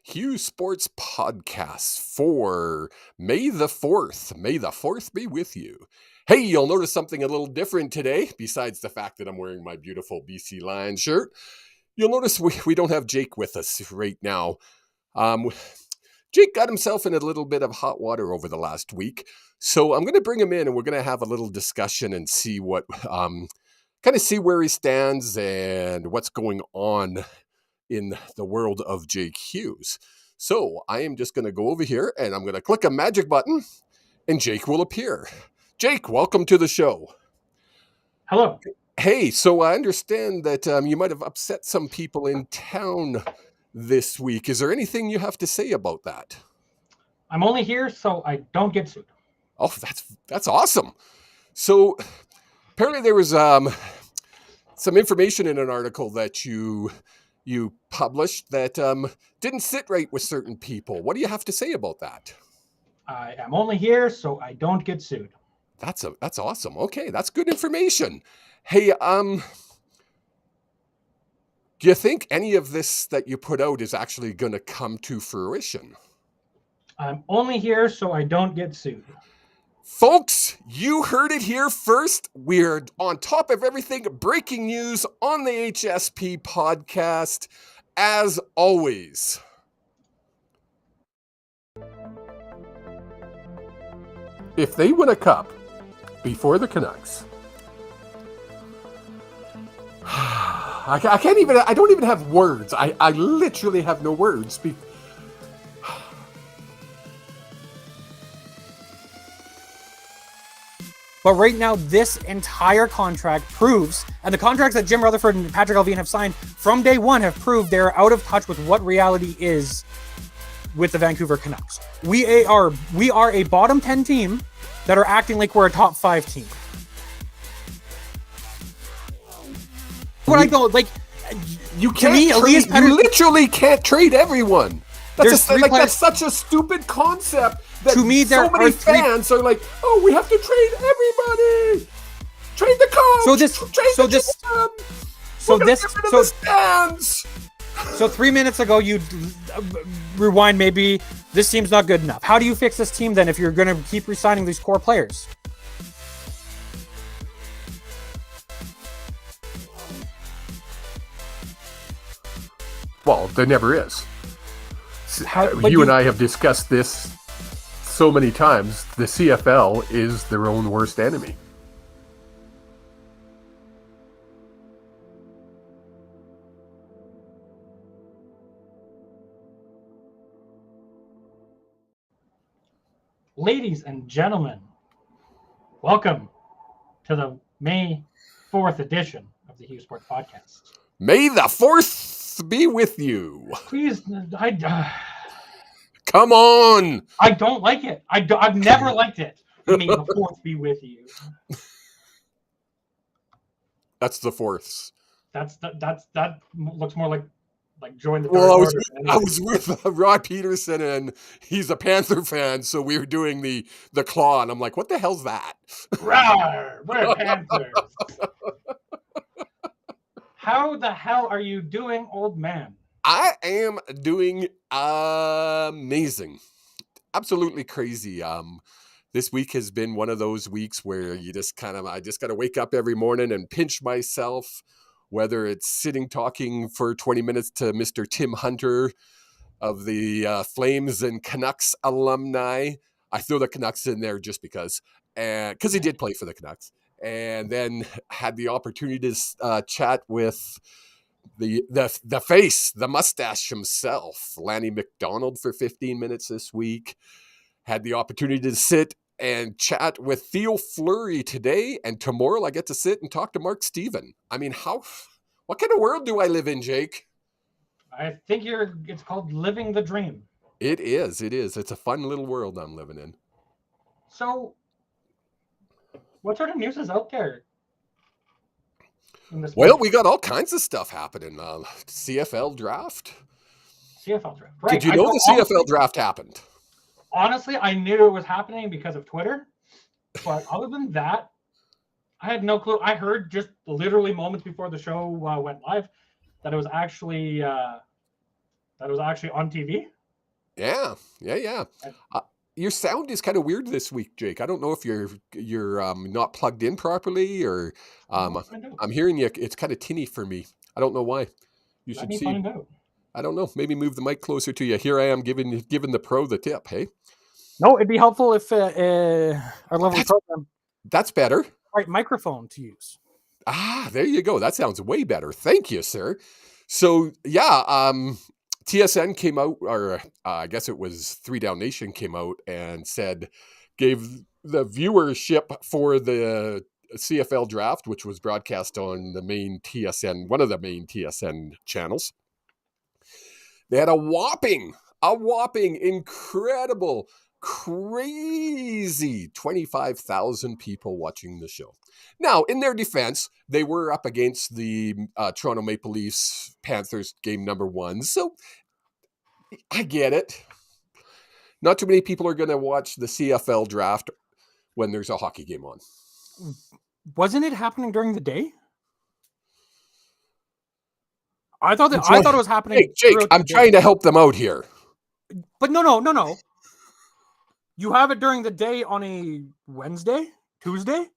Hughes Sports Podcast for May the 4th. May the 4th be with you. Hey, you'll notice something a little different today, besides the fact that I'm wearing my beautiful BC Lions shirt. You'll notice we don't have Jake with us right now. Jake got himself in a little bit of hot water over the last week, so I'm going to bring him in and we're going to have a little discussion and see what, kind of see where he stands and what's going on in the world of Jake Hughes. So I am just going to go over here and I'm going to click a magic button and Jake will appear. Jake, welcome to the show. Hello. Hey, so I understand that you might have upset some people in town this week. Is there anything you have to say about that? I'm only here so I don't get sued. Oh, that's awesome. So apparently there was some information in an article that you published that didn't sit right with certain people. What do you have to say about that? I am only here so I don't get sued. That's awesome. Okay, that's good information. Hey, do you think any of this that you put out is actually going to come to fruition? I'm only here so I don't get sued. Folks, you heard it here first. We're on top of everything. Breaking news on the HSP podcast, as always. If they win a cup before the Canucks, I don't even have words. I literally have no words. But right now, this entire contract proves, and the contracts that Jim Rutherford and Patrick Allvin have signed from day one have proved they're out of touch with what reality is with the Vancouver Canucks. We are a bottom 10 team that are acting like we're a top 5 team. What I go like, you can't. You literally can't trade everyone. That's such a stupid concept. That to me, so many fans are like, "Oh, we have to trade everybody. Trade the coach. So 3 minutes ago, you rewind. Maybe this team's not good enough. How do you fix this team then if you're going to keep re-signing these core players? Well, there never is. You and I have discussed this so many times. The CFL is their own worst enemy. Ladies and gentlemen, welcome to the May 4th edition of the Hughes Sports Podcast. May the 4th be with you. Please, come on. I don't like it. I've never liked it. May the 4th be with you. That's the 4th. That looks more like join the. Well, I was with Rod Peterson, and he's a Panther fan, so we were doing the claw, and I'm like, what the hell's that? Rawr, we're Panthers. How the hell are you doing, old man? I am doing amazing. Absolutely crazy. This week has been one of those weeks where I just got to wake up every morning and pinch myself, whether it's sitting talking for 20 minutes to Mr. Tim Hunter of the Flames and Canucks alumni. I throw the Canucks in there just because he did play for the Canucks. And then had the opportunity to chat with the face, the mustache himself, Lanny McDonald, for 15 minutes this week. Had the opportunity to sit and chat with Theo Fleury today, and tomorrow I get to sit and talk to Mark Steven. I mean, what kind of world do I live in, Jake? I think it's called living the dream. It is. It's a fun little world I'm living in. So, what sort of news is out there? Well, we got all kinds of stuff happening. CFL draft. Right. Did you know the CFL draft happened? Honestly, I knew it was happening because of Twitter. But other than that, I had no clue. I heard just literally moments before the show went live that it was actually That was actually on TV. Yeah. Your sound is kind of weird this week, Jake. I don't know if you're not plugged in properly, or We'll find out. I'm hearing you. It's kind of tinny for me. I don't know why. You Let should me see. find out. I don't know. Maybe move the mic closer to you. Here I am giving the pro the tip. Hey, No, it'd be helpful if our lovely program that's better. right microphone to use. Ah, there you go. That sounds way better. Thank you, sir. So yeah, TSN came out, or I guess it was 3 Down Nation came out and gave the viewership for the CFL draft, which was broadcast on the main TSN, one of the main TSN channels. They had a whopping, incredible, crazy 25,000 people watching the show. Now, in their defense, they were up against the Toronto Maple Leafs Panthers game number 1. So I get it. Not too many people are going to watch the CFL draft when there's a hockey game on. Wasn't it happening during the day? I thought it was happening. Hey, Jake, I'm trying to help them out here. But no. You have it during the day on a Wednesday, Tuesday?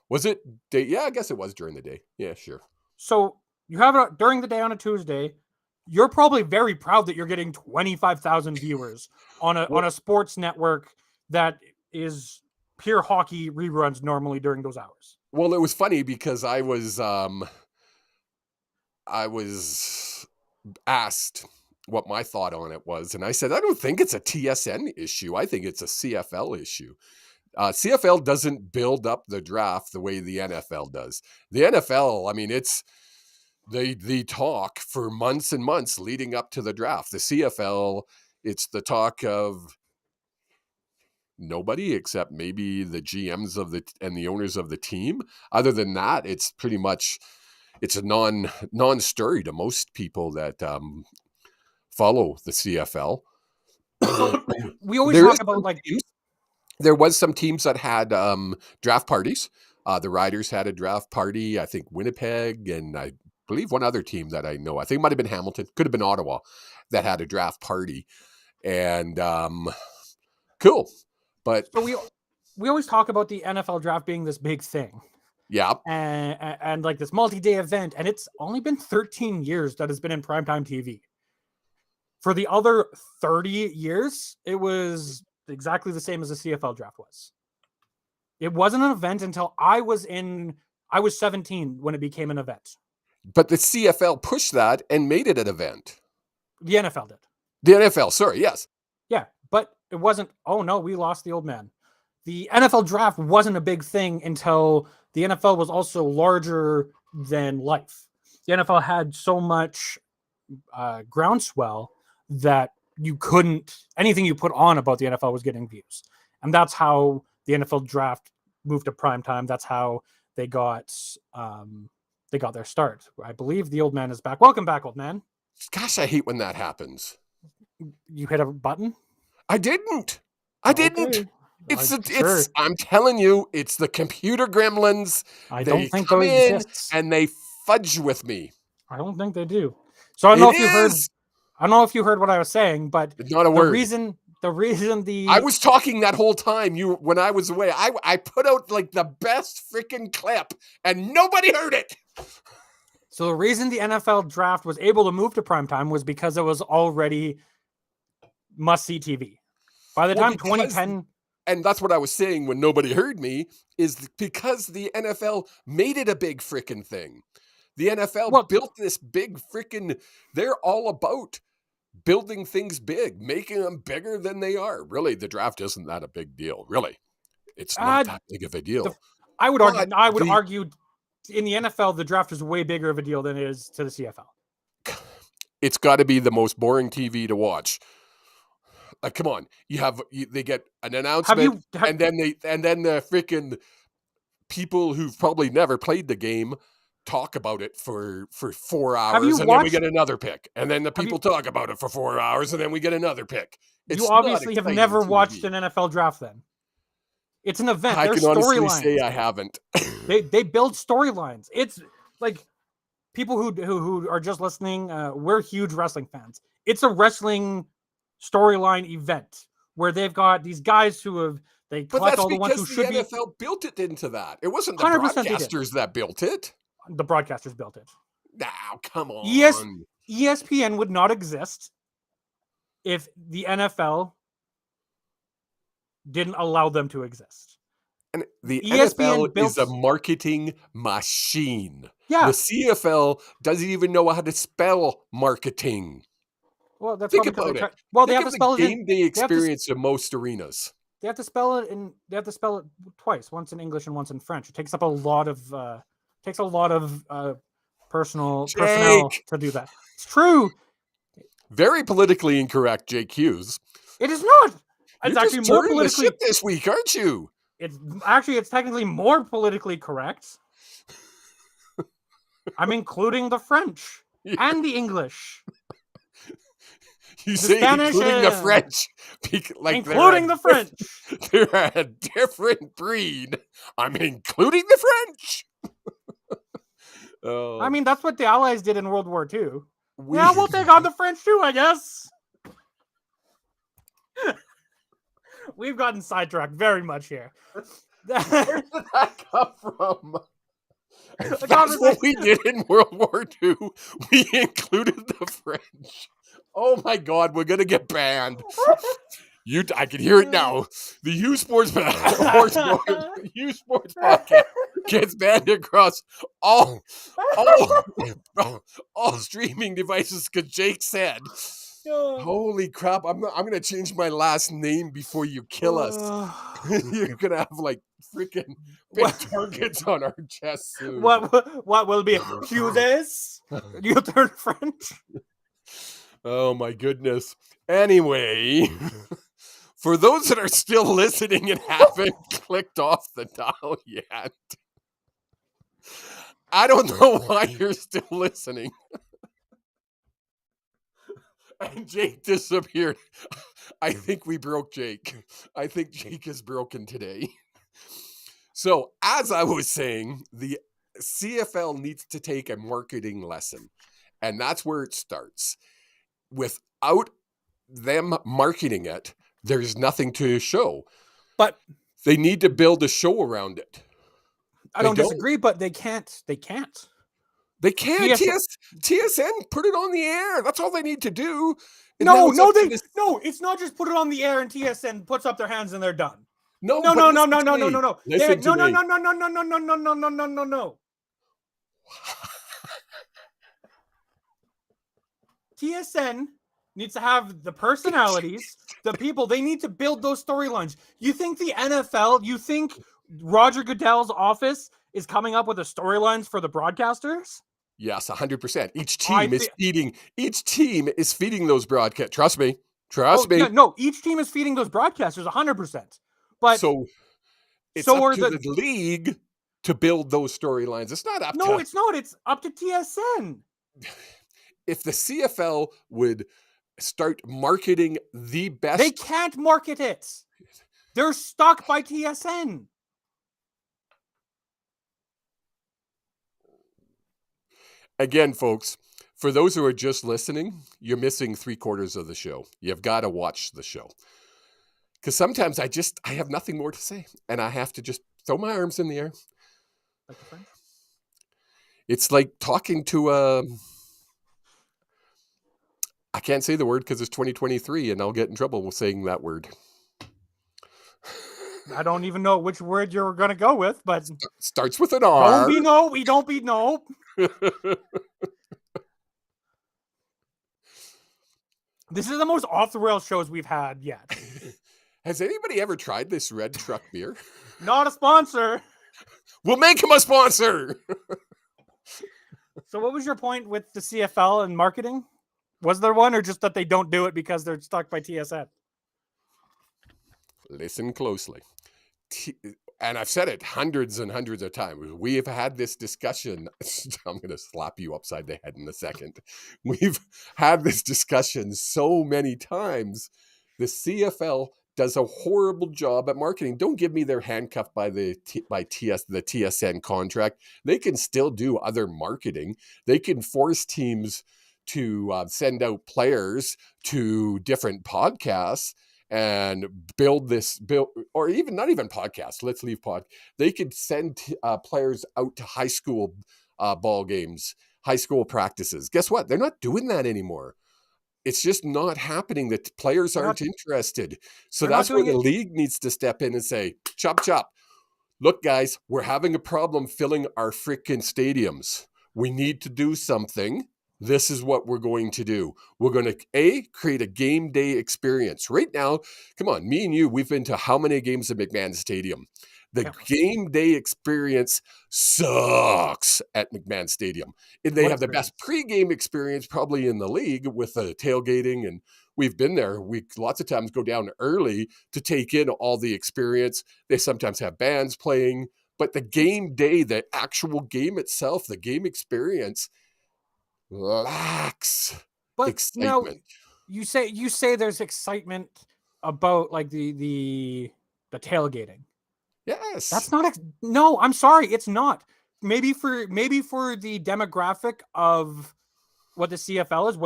Was it day? Yeah, I guess it was during the day. Yeah, sure. So you have it during the day on a Tuesday. You're probably very proud that you're getting 25,000 viewers on a sports network that is pure hockey reruns normally during those hours. Well, it was funny because I was asked what my thought on it was, and I said, I don't think it's a TSN issue. I think it's a CFL issue. CFL doesn't build up the draft the way the NFL does. The NFL, I mean, they talk for months and months leading up to the draft. The CFL, it's the talk of nobody except maybe the GMs and the owners of the team. Other than that, it's pretty much a non-story to most people that follow the CFL. We always talk about like teams. There was some teams that had draft parties. The Riders had a draft party. I think Winnipeg, and I believe one other team that I know. I think it might have been Hamilton. Could have been Ottawa that had a draft party. And cool. But so we always talk about the NFL draft being this big thing. Yeah. And like this multi-day event. And it's only been 13 years that it's been in primetime TV. For the other 30 years, it was exactly the same as the CFL draft was. It wasn't an event until I was 17 when it became an event. But the CFL pushed that and made it an event. The NFL did. The NFL, sorry, yes. Yeah, but it wasn't, oh no, we lost the old man. The NFL draft wasn't a big thing until the NFL was also larger than life. The NFL had so much groundswell that anything you put on about the NFL was getting views. And that's how the NFL draft moved to primetime. That's how they got their start. I believe the old man is back. Welcome back, old man. Gosh, I hate when that happens. You hit a button? I didn't. Okay. Sure. I'm telling you, it's the computer gremlins. I don't think those exist. And they fudge with me. I don't think they do. So I don't know if you heard what I was saying, but not a word. The reason I was talking that whole time when I was away. I put out like the best freaking clip and nobody heard it. So the reason the NFL draft was able to move to primetime was because it was already must-see TV. By the time 2010... And that's what I was saying when nobody heard me, is because the NFL made it a big freaking thing. The NFL built this big freaking... They're all about building things big, making them bigger than they are. Really, the draft isn't that a big deal. Really, it's not that big of a deal. I would argue in the NFL, the draft is way bigger of a deal than it is to the CFL. It's got to be the most boring TV to watch. Like, come on, they get an announcement, and then the freaking people who've probably never played the game talk about it for 4 hours, then we get another pick, and then the people talk about it for 4 hours, and then we get another pick. You obviously have never watched an NFL draft. Then it's an event. I can honestly say I haven't. They build storylines. It's like people who are just listening. We're huge wrestling fans. It's a wrestling storyline event where they've got these guys they But collect that's all the ones who because the should be. NFL built it into that. It wasn't the 100% they did. broadcasters that built it. The broadcasters built it. Now, come ES, on. ESPN would not exist if the NFL didn't allow them to exist. And the ESPN NFL is a marketing machine. Yeah. The CFL doesn't even know how to spell marketing. Well, that's Think probably about it. Well, they Think have to of spell the it in. game day experience in most arenas. They have to spell it in. They have to spell it twice, once in English and once in French. It takes up a lot of personnel to do that. It's true. Very politically incorrect, Jake Hughes. It is not. It's You're actually just more turning politically. the ship this week, aren't you? It's technically more politically correct. I'm including the French and the English. You say including the French. Including the French. They're a different breed. I'm including the French. I mean, that's what the Allies did in World War II. We'll take on the French too, I guess. We've gotten sidetracked very much here. Where did that come from? That's what we did in World War II. We included the French. Oh my God, we're gonna get banned. I can hear it now. The U Sports podcast gets banned across all streaming devices because Jake said, "Holy crap! I'm gonna change my last name before you kill us. You're gonna have like freaking big targets on our chest soon." What will be Hughes? You turn French. Oh my goodness. Anyway, for those that are still listening and haven't clicked off the dial yet, I don't know why you're still listening. And Jake disappeared. I think we broke Jake. I think Jake is broken today. So, as I was saying, the CFL needs to take a marketing lesson. And that's where it starts. Without them marketing it, there's nothing to show. But they need to build a show around it. I don't disagree, but they can't. They can't. TSN put it on the air. That's all they need to do. No, it's not just put it on the air and TSN puts up their hands and they're done. No. TSN needs to have the personalities, the people. They need to build those storylines. You think the NFL, you think Roger Goodell's office is coming up with the storylines for the broadcasters? Yes, 100%. Each team is feeding those broadcasts. Trust me. Yeah, no, each team is feeding those broadcasters 100%. But so it's up to the league to build those storylines. It's not up to... No, it's not. It's up to TSN. If the CFL would start marketing the best... They can't market it. They're stuck by TSN. Again, folks, for those who are just listening, you're missing 3/4 of the show. You've got to watch the show. Because sometimes I have nothing more to say. And I have to just throw my arms in the air. It's like talking to I can't say the word because it's 2023 and I'll get in trouble with saying that word. I don't even know which word you're going to go with, but... Starts with an R. We don't be no. This is the most off-the-rails shows we've had yet. Has anybody ever tried this Red Truck beer? Not a sponsor. We'll make him a sponsor. So what was your point with the CFL and marketing? Was there one, or just that they don't do it because they're stuck by TSN? Listen closely. And I've said it hundreds and hundreds of times. We have had this discussion. I'm going to slap you upside the head in a second. We've had this discussion so many times. The CFL does a horrible job at marketing. Don't give me they're handcuffed by the TSN contract. They can still do other marketing. They can force teams to send out players to different podcasts and build, or even not even podcasts. Let's leave They could send players out to high school ball games, high school practices. Guess what? They're not doing that anymore. It's just not happening. That players aren't interested. So that's where the league needs to step in and say, chop, chop. Look, guys, we're having a problem filling our freaking stadiums. We need to do something. This is what we're going to do. We're going to, create a game day experience. Right now, come on, me and you, we've been to how many games at McMahon Stadium? The game day experience sucks at McMahon Stadium. And they have the best pregame experience probably in the league with the tailgating, and we've been there. We lots of times go down early to take in all the experience. They sometimes have bands playing, but the game day, the actual game itself, the game experience lacks excitement. You say there's excitement about like the tailgating. Yes. That's not no, I'm sorry, it's not. Maybe for the demographic of what the CFL is,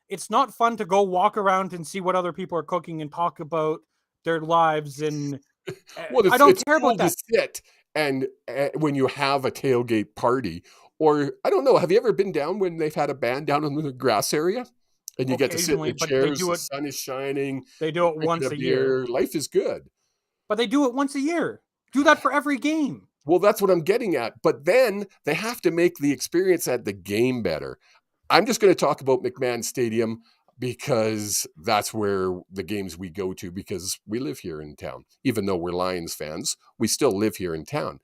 it's not fun to go walk around and see what other people are cooking and talk about their lives, and I don't care about that. Sit and when you have a tailgate party, or I don't know, have you ever been down when they've had a band down in the grass area and you get to sit in the chairs, the sun is shining, they do it once a year. Life is good. But they do it once a year. Do that for every game. Well, that's what I'm getting at. But then they have to make the experience at the game better. I'm just going to talk about McMahon Stadium because that's where the games we go to, because we live here in town. Even though we're Lions fans, we still live here in town.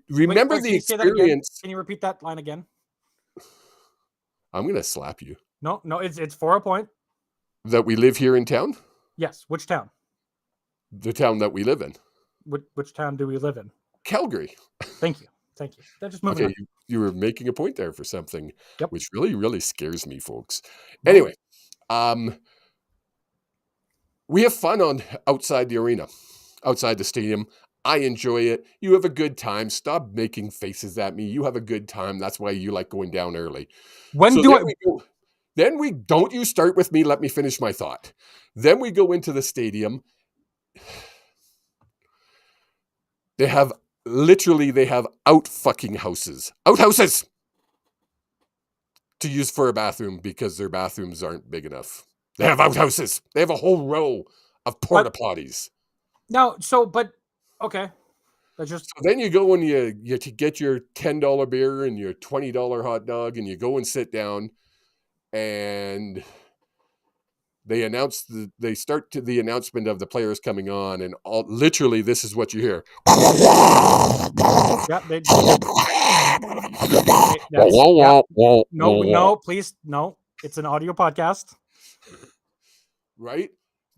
Remember the experience. Can you repeat that line again? I'm going to slap you. No, it's for a point. That we live here in town? Yes. Which town? The town that we live in. Which town do we live in? Calgary. Thank you. That's just moving on. You were making a point there for something, which really, really scares me, folks. No. Anyway, we have fun outside the arena, outside the stadium. I enjoy it. You have a good time. Stop making faces at me. You have a good time. That's why you like going down early. Then we don't you start with me. Let me finish my thought. Then we go into the stadium. They have outhouses to use for a bathroom because their bathrooms aren't big enough. They have outhouses. They have a whole row of porta potties. Okay. So then you go and you get your $10 beer and your $20 hot dog, and you go and sit down, and they start the announcement of the players coming on, and literally this is what you hear. No, please, no. It's an audio podcast, right?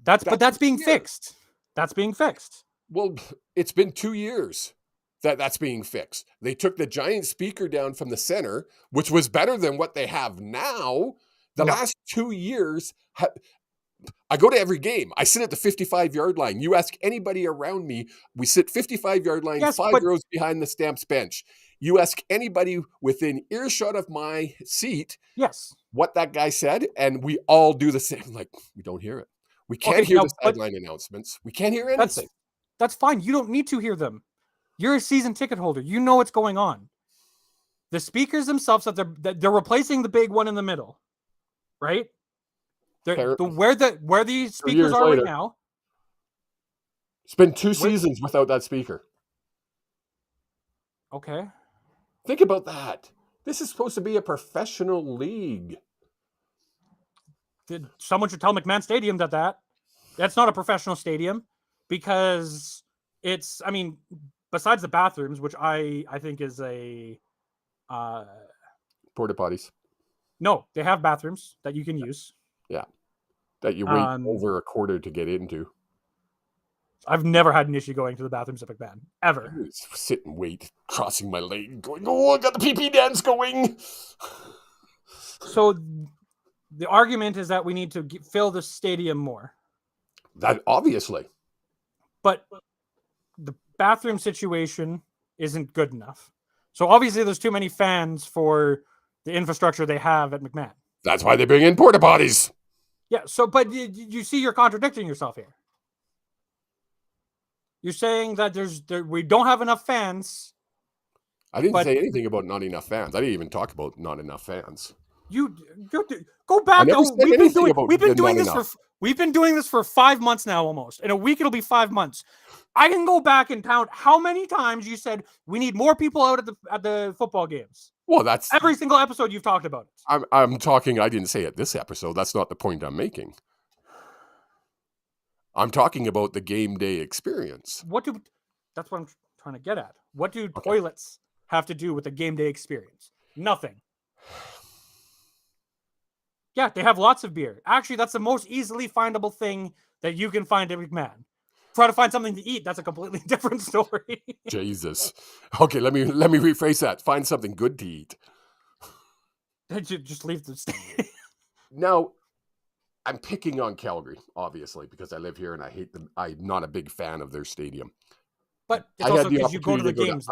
That's being fixed. That's being fixed. Well, it's been 2 years that's being fixed. They took the giant speaker down from the center, which was better than what they have now. Last 2 years, I go to every game. I sit at the 55-yard line. You ask anybody around me, we sit 55-yard line, 5 rows behind the Stamps bench. You ask anybody within earshot of my seat what that guy said, and we all do the same. Like, we don't hear it. We can't hear the sideline announcements. We can't hear anything. That's fine. You don't need to hear them. You're a season ticket holder. You know what's going on. The speakers themselves, they're replacing the big one in the middle, right? Where the speakers are right now. It's been 2 seasons without that speaker. Okay. Think about that. This is supposed to be a professional league. Someone should tell McMahon Stadium that's not a professional stadium, because it's, I mean, besides the bathrooms, which I think is a porta potties. No, they have bathrooms that you can use. Yeah. That you wait over a quarter to get into. I've never had an issue going to the bathrooms at McMahon, ever. I sit and wait, crossing my leg, going, I got the pee-pee dance going. So the argument is that we need to fill the stadium more. That obviously. But the bathroom situation isn't good enough. So obviously there's too many fans for the infrastructure they have at McMahon. That's why they bring in porta potties. Yeah. So, but you see, you're contradicting yourself here. You're saying that we don't have enough fans. I didn't But- say anything about not enough fans. I didn't even talk about not enough fans. You go back. I never said anything about We've been the doing not this enough. we've been doing this for 5 months now, almost. In a week, it'll be 5 months. I can go back and count how many times you said we need more people out at the football games. Well, that's Every single episode you've talked about it. I'm talking. I didn't say it this episode. That's not the point I'm making. I'm talking about the game day experience. That's what I'm trying to get at. What do toilets have to do with the game day experience? Nothing. Yeah, they have lots of beer. Actually, that's the most easily findable thing that you can find at McMahon. Try to find something to eat. That's a completely different story. Jesus. Okay, let me rephrase that. Find something good to eat. Just leave the state. Now, I'm picking on Calgary, obviously, because I live here and I hate them. I'm not a big fan of their stadium. But it's I also had the because you go to the opportunity games.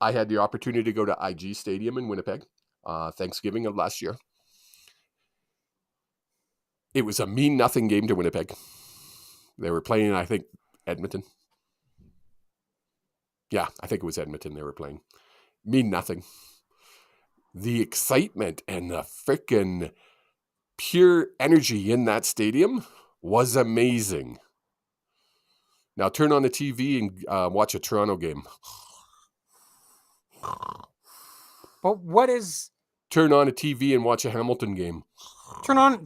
I had the opportunity to go to IG Stadium in Winnipeg, Thanksgiving of last year. It was a mean nothing game to Winnipeg. They were playing, I think, Edmonton. Yeah, I think it was Edmonton they were playing. Mean nothing. The excitement and the freaking pure energy in that stadium was amazing. Now turn on the TV and watch a Toronto game. But what is Turn on a TV and watch a Hamilton game. turn on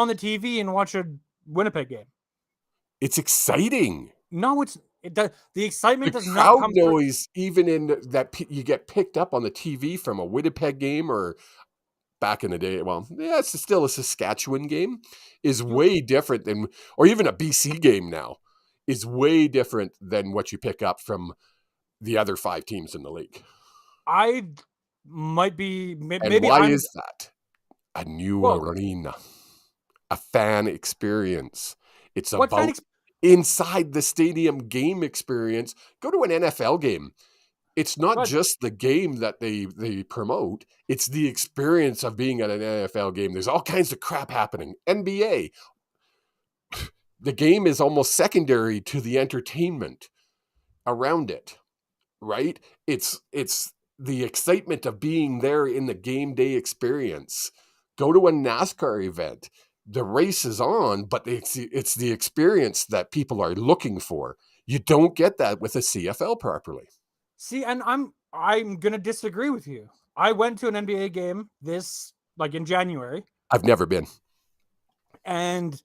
the TV and watch a Winnipeg game? It's exciting. No, the excitement The does not crowd come through. noise, even in that you get picked up on the TV from a Winnipeg game or back in the day. Well, yeah, it's still a Saskatchewan game. Is way different than, or even a BC game now, is way different than what you pick up from the other 5 teams in the league. I might be And maybe why I'm, is that? A new Well- arena, a fan experience. It's what fan about inside the stadium game experience. Go to an NFL game. It's not But- just the game that they promote. It's the experience of being at an NFL game. There's all kinds of crap happening. NBA. The game is almost secondary to the entertainment around it, right? It's the excitement of being there in the game day experience. Go to a NASCAR event. The race is on, but it's the experience that people are looking for. You don't get that with a CFL properly. See, and I'm gonna disagree with you. I went to an NBA game in January, I've never been. and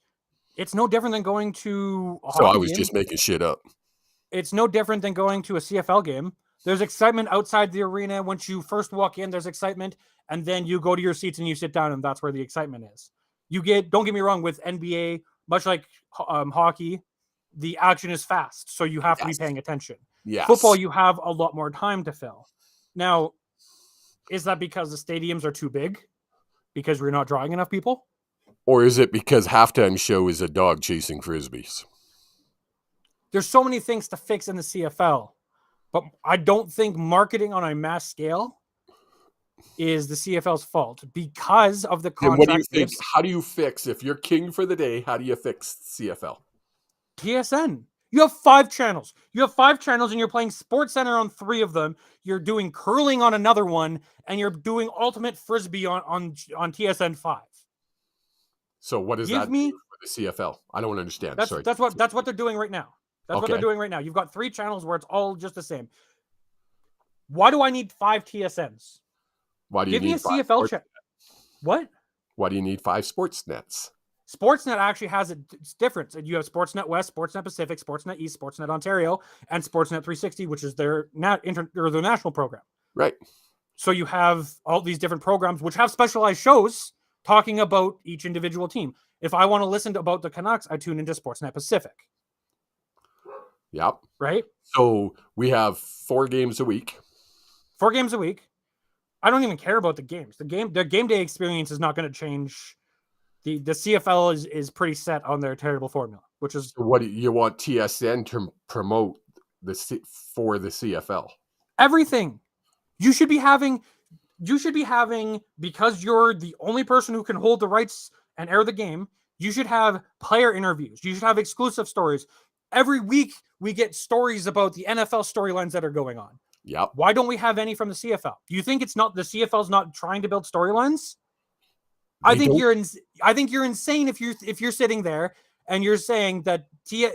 it's no different than going to a So I hockey was game. just making shit up. It's no different than going to a CFL game. There's excitement outside the arena. Once you first walk in, there's excitement, and then you go to your seats and you sit down, and that's where the excitement is. Don't get me wrong, with NBA, much like hockey, the action is fast, so you have to be Yes. paying attention. Yes. Football, you have a lot more time to fill. Now, is that because the stadiums are too big? Because we're not drawing enough people? Or is it because halftime show is a dog chasing frisbees? There's so many things to fix in the CFL, but I don't think marketing on a mass scale is the CFL's fault because of the And what do you contract. think? How do you fix, if you're king for the day, how do you fix CFL? TSN. You have 5 channels. You have 5 channels, and you're playing Sports Center on 3 of them. You're doing curling on another one, and you're doing ultimate frisbee on TSN 5. So what does Give that me- do for the CFL? I don't understand. That's Sorry. that's what they're doing right now. That's what they're Okay. doing right now. You've got 3 channels where it's all just the same. Why do I need 5 TSNs? Why do you Give me a need 5 CFL sports- channel. What? Why do you need 5 sports nets? Sportsnet actually has it's different. You have Sportsnet West, Sportsnet Pacific, Sportsnet East, Sportsnet Ontario, and Sportsnet 360, which is their their national program. Right. So you have all these different programs which have specialized shows talking about each individual team. If I want to listen about the Canucks, I tune into Sportsnet Pacific, Yep. right? So we have 4 games a week. 4 games a week. I don't even care about the games. The game day experience is not going to change. The CFL is pretty set on their terrible formula, which is What do you want TSN to promote for the CFL? everything. You should be having you should be having, because you're the only person who can hold the rights and air the game, you should have player interviews. You should have exclusive stories. Every week we get stories about the NFL storylines that are going on. Yep. Why don't we have any from the CFL? Do you think it's not the CFL's not trying to build storylines? I think you're insane if you're sitting there and you're saying that the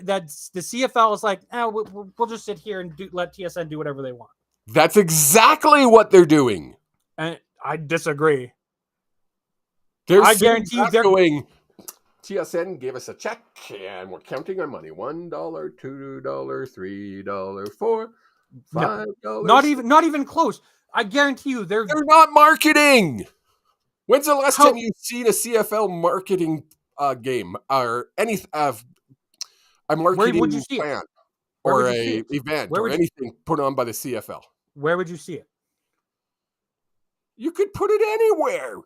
CFL is like, we'll just sit here and let TSN do whatever they want. That's exactly what they're doing. And I disagree. I guarantee you they're going, TSN gave us a check and we're counting our money. $1, $2, $3, $4, $5. Not even close. I guarantee you they're not marketing. When's the last time you've seen a CFL marketing game or any a marketing plan or a event or anything put on by the CFL? Where would you see it? You could put it anywhere.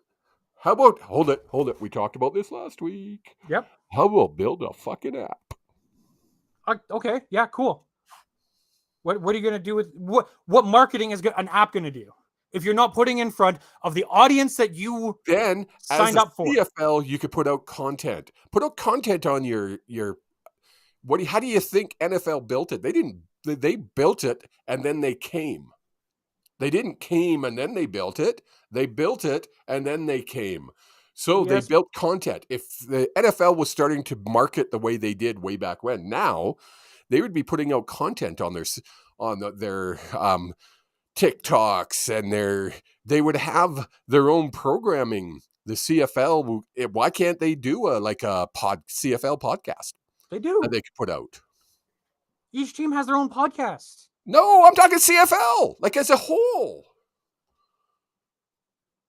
How about hold it? We talked about this last week. Yep. How about build a fucking app? Okay. Yeah. Cool. What are you gonna do with what marketing is an app gonna do? If you're not putting in front of the audience that you then signed up for, CFL, you could put out content. Put out content on your. How do you think NFL built it? They didn't. They built it and then they came. They didn't came and then they built it. They built it and then they came. So they built content. If the NFL was starting to market the way they did way back when, now they would be putting out content on their TikToks and they would have their own programming. The CFL, why can't they do a CFL podcast? They do. That they could put out. Each team has their own podcast. No, I'm talking CFL, like as a whole.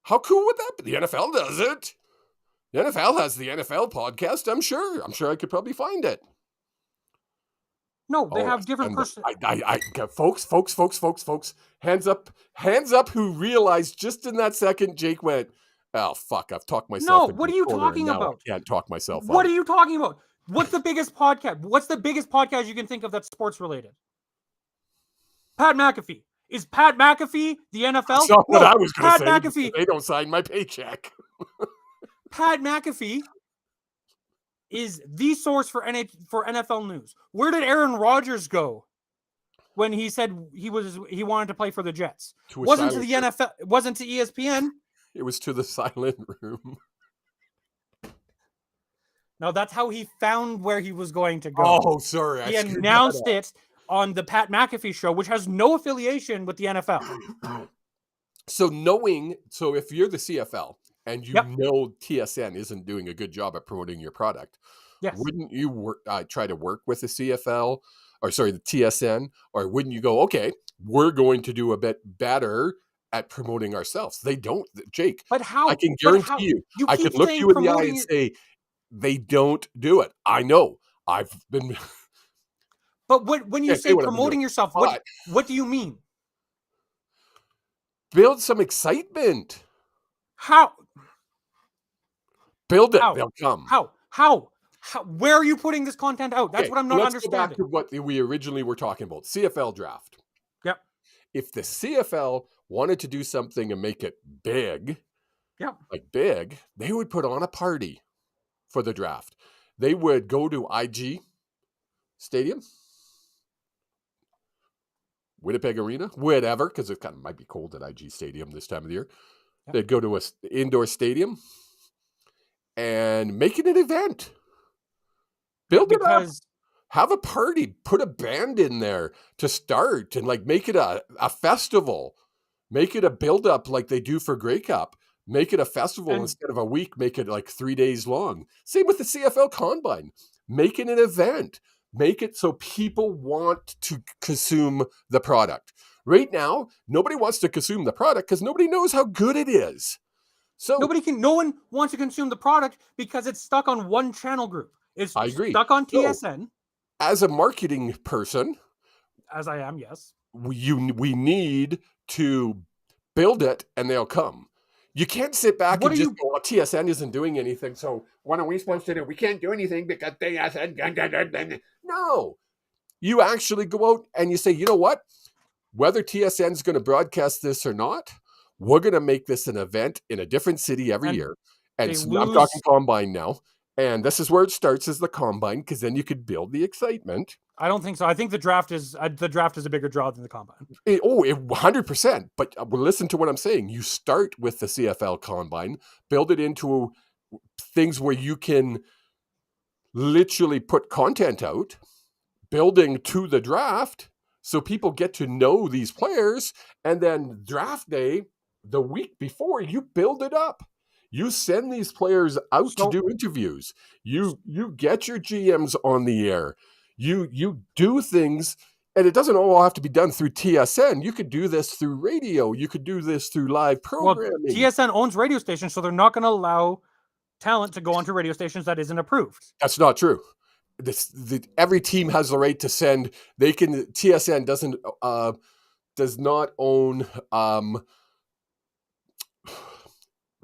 How cool would that be? The NFL does it. The NFL has the NFL podcast, I'm sure. I'm sure I could probably find it. No, they have different person. Folks, hands up who realized just in that second Jake went, oh, fuck, I've talked myself. No, what are you talking about? I can't talk myself up. What are you talking about? What's the biggest podcast? What's the biggest podcast you can think of that's sports related? Pat McAfee. Is Pat McAfee the NFL? That's not what I was going to say. Pat McAfee. They don't sign my paycheck. Pat McAfee is the source for NFL news. Where did Aaron Rodgers go when he said he wanted to play for the Jets? Wasn't to the NFL. It wasn't to ESPN. It was to the silent room. No, that's how he found where he was going to go. Oh, sorry. He announced it on the Pat McAfee show, which has no affiliation with the NFL. So if you're the CFL and you know TSN isn't doing a good job at promoting your product, wouldn't you try to work with the CFL the TSN, or wouldn't you go, okay, we're going to do a bit better at promoting ourselves? They don't, Jake. But how? I can guarantee you I could look you in the eye and say, they don't do it. I know. I've been... But when you say promoting yourself, what do you mean? Build some excitement. How? Build it. They'll come. How? Where are you putting this content out? That's what I'm not understanding. Let's go back to what we originally were talking about. CFL draft. Yep. If the CFL wanted to do something and make it big, they would put on a party for the draft. They would go to IG Stadium, Winnipeg Arena, whatever, because it kind of might be cold at IG Stadium this time of the year. Yep. They'd go to an indoor stadium and make it an event. Build it up. Have a party. Put a band in there to start and make it a festival. Make it a build-up like they do for Grey Cup. Make it a festival instead of a week. Make it 3 days long. Same with the CFL Combine. Make it an event. Make it so people want to consume the product. Right now, nobody wants to consume the product because nobody knows how good it is. So no one wants to consume the product because it's stuck on one channel group. I agree. Stuck on TSN. So, as a marketing person, as I am, yes, we need to build it and they'll come. You can't sit back and just go, TSN isn't doing anything, so what are we supposed to do? We can't do anything because TSN... No. You actually go out and you say, you know what? Whether TSN is going to broadcast this or not, we're going to make this an event in a different city every And year. And they I'm talking lose. combine now. And this is where it starts, is the combine, because then you could build the excitement. I don't think so. I think the draft is a bigger draw than the combine. 100%. But listen to what I'm saying. You start with the CFL combine, build it into things where you can literally put content out, building to the draft, so people get to know these players. And then draft day, the week before, you build it up. You send these players out to do interviews. You get your GMs on the air. You do things, and it doesn't all have to be done through TSN. You could do this through radio. You could do this through live programming. Well, TSN owns radio stations, so they're not going to allow talent to go onto radio stations that isn't approved. That's not true. Every team has the right to send. They can. TSN does not own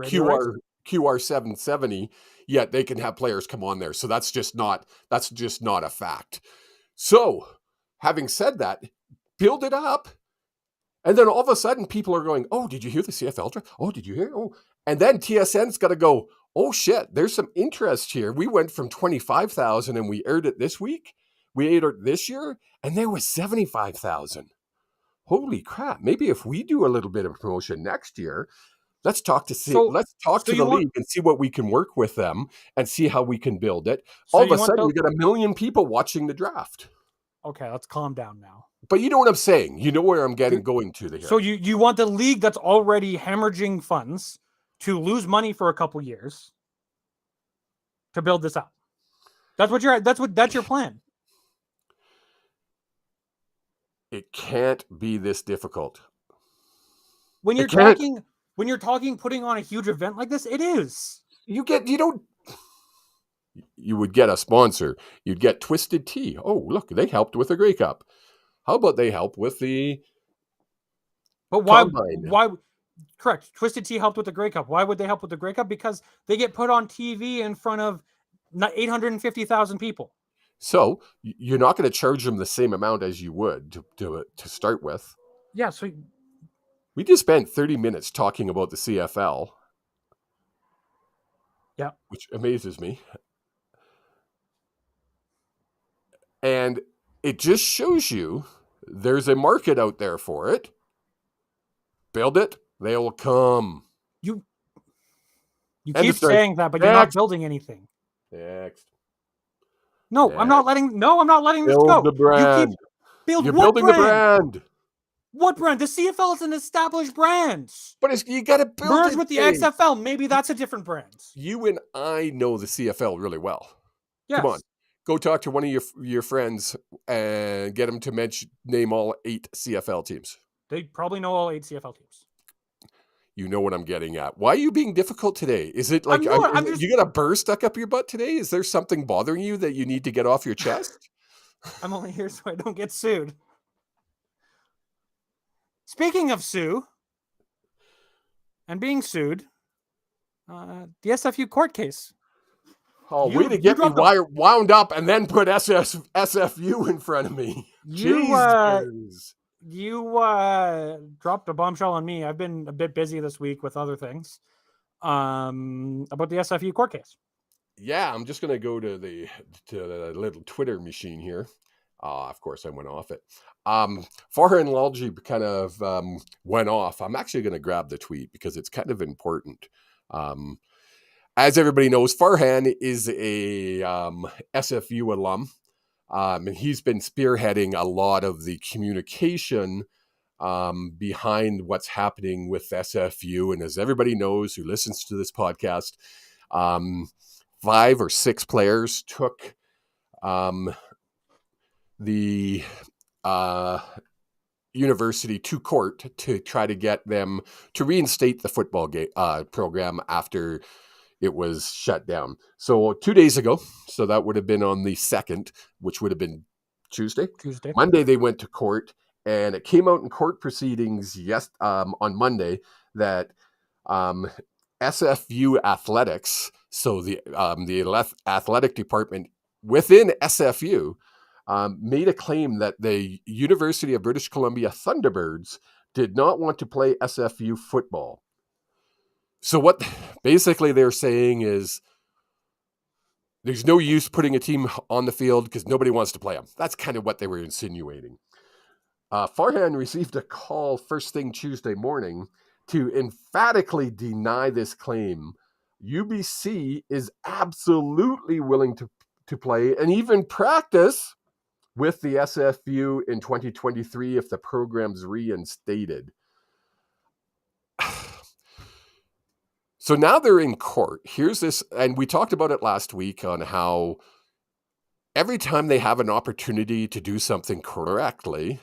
QR 770, yet they can have players come on there. So that's just not a fact. So having said that, build it up. And then all of a sudden people are going, oh, did you hear the CFL draft? Oh, did you hear? Oh, and then TSN's got to go, oh shit, there's some interest here. We went from 25,000 and we aired it this week. We aired it this year and there was 75,000. Holy crap. Maybe if we do a little bit of promotion next year, let's talk to the league and see what we can work with them and see how we can build it. All of a sudden, we got 1 million people watching the draft. Okay, let's calm down now. But you know what I'm saying. You know where I'm going to here. So you want the league that's already hemorrhaging funds to lose money for a couple years to build this up. That's your plan. It can't be this difficult. When you're talking putting on a huge event like this, it is. You would get a sponsor. You'd get Twisted Tea. Oh, look, they helped with the Grey Cup. How about they help with the combine? Why correct. Twisted Tea helped with the Grey Cup. Why would they help with the Grey Cup? Because they get put on TV in front of 850,000 people. So you're not going to charge them the same amount as you would to start with. Yeah, so we just spent 30 minutes talking about the CFL. Yeah. Which amazes me. And it just shows you there's a market out there for it. Build it, they will come. You keep saying that, but you're not building anything. Next. No, I'm not letting this go. Build the brand. You're building the brand. What brand? The CFL is an established brand. But you got to build merge with the XFL. Maybe that's a different brand. You and I know the CFL really well. Yes. Come on. Go talk to one of your friends and get them to name all 8 CFL teams. They probably know all 8 CFL teams. You know what I'm getting at. Why are you being difficult today? Is it like you got a burr stuck up your butt today? Is there something bothering you that you need to get off your chest? I'm only here so I don't get sued. Speaking of sue and being sued, the SFU court case. Oh, way to get me wound up and then put SFU in front of me. You dropped a bombshell on me. I've been a bit busy this week with other things about the SFU court case. Yeah, I'm just going to go to the little Twitter machine here. Of course, I went off it. Farhan Lalji kind of went off. I'm actually going to grab the tweet because it's kind of important. As everybody knows, Farhan is a SFU alum. And he's been spearheading a lot of the communication behind what's happening with SFU. And as everybody knows who listens to this podcast, 5 or 6 players took the university to court to try to get them to reinstate the football program after it was shut down. So 2 days ago, so that would have been on the 2nd, which would have been Tuesday. Monday, they went to court, and it came out in court proceedings on Monday that SFU athletics, so the athletic department within SFU, made a claim that the University of British Columbia Thunderbirds did not want to play SFU football. So what basically they're saying is there's no use putting a team on the field because nobody wants to play them. That's kind of what they were insinuating. Farhan received a call first thing Tuesday morning to emphatically deny this claim. UBC is absolutely willing to play and even practice with the SFU in 2023 if the program's reinstated. So now they're in court. Here's this, and we talked about it last week on how every time they have an opportunity to do something correctly,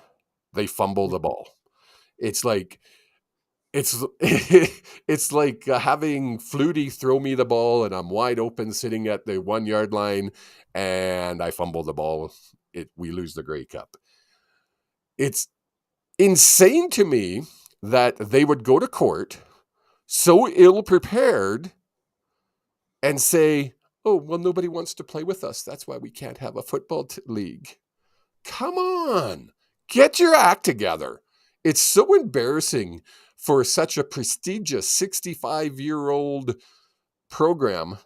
they fumble the ball. It's like it's like having Flutie throw me the ball and I'm wide open sitting at the 1 yard line and I fumble the ball. We lose the Grey Cup. It's insane to me that they would go to court so ill prepared and say, oh, well, nobody wants to play with us. That's why we can't have a football league. Come on, get your act together. It's so embarrassing for such a prestigious 65-year-old program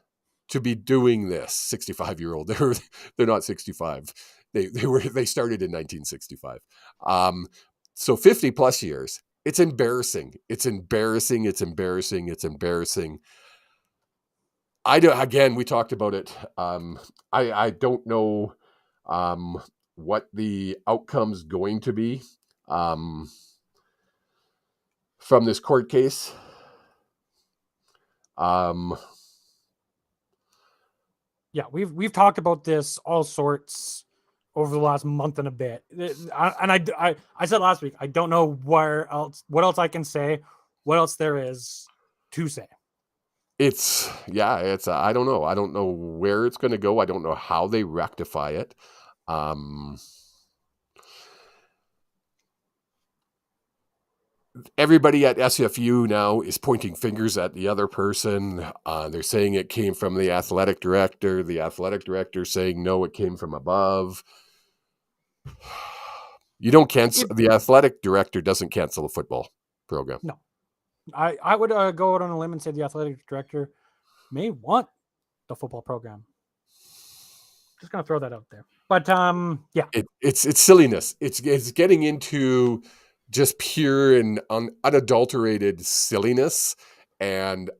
to be doing this. 65-year-old, they're not 65. They started in 1965. So 50 plus years. It's embarrassing. It's embarrassing. It's embarrassing. It's embarrassing. Again, we talked about it. I don't know what the outcome's going to be from this court case. Yeah, we've talked about this all sorts over the last month and a bit. I said last week, I don't know what else I can say, what else there is to say. I don't know. I don't know where it's going to go. I don't know how they rectify it. Everybody at SFU now is pointing fingers at the other person. They're saying it came from the athletic director. The athletic director saying, no, it came from above. You don't cancel. The athletic director doesn't cancel a football program. No. I would go out on a limb and say the athletic director may want the football program. Just going to throw that out there. But yeah. It's silliness. It's getting into just pure and unadulterated silliness. And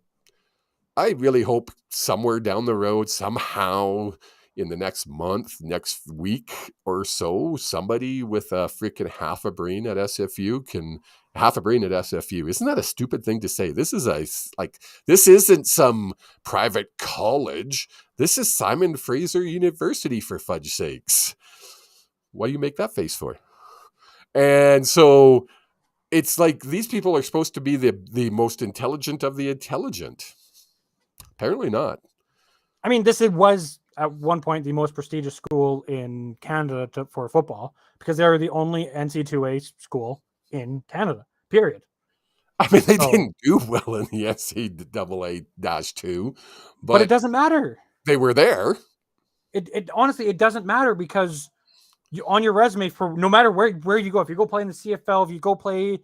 I really hope somewhere down the road, somehow in the next month, next week or so, somebody with a freaking half a brain at SFU Isn't that a stupid thing to say? This isn't some private college. This is Simon Fraser University, for fudge sakes. What do you make that face for? And so it's like these people are supposed to be the most intelligent of the intelligent. Apparently not. I mean, this was at one point the most prestigious school in Canada for football because they were the only NC2A school in Canada, period. I mean, they didn't do well in the NCAA-2, but it doesn't matter. They were there. It honestly, it doesn't matter because on your resume, for no matter where you go, if you go play in the CFL, if you go play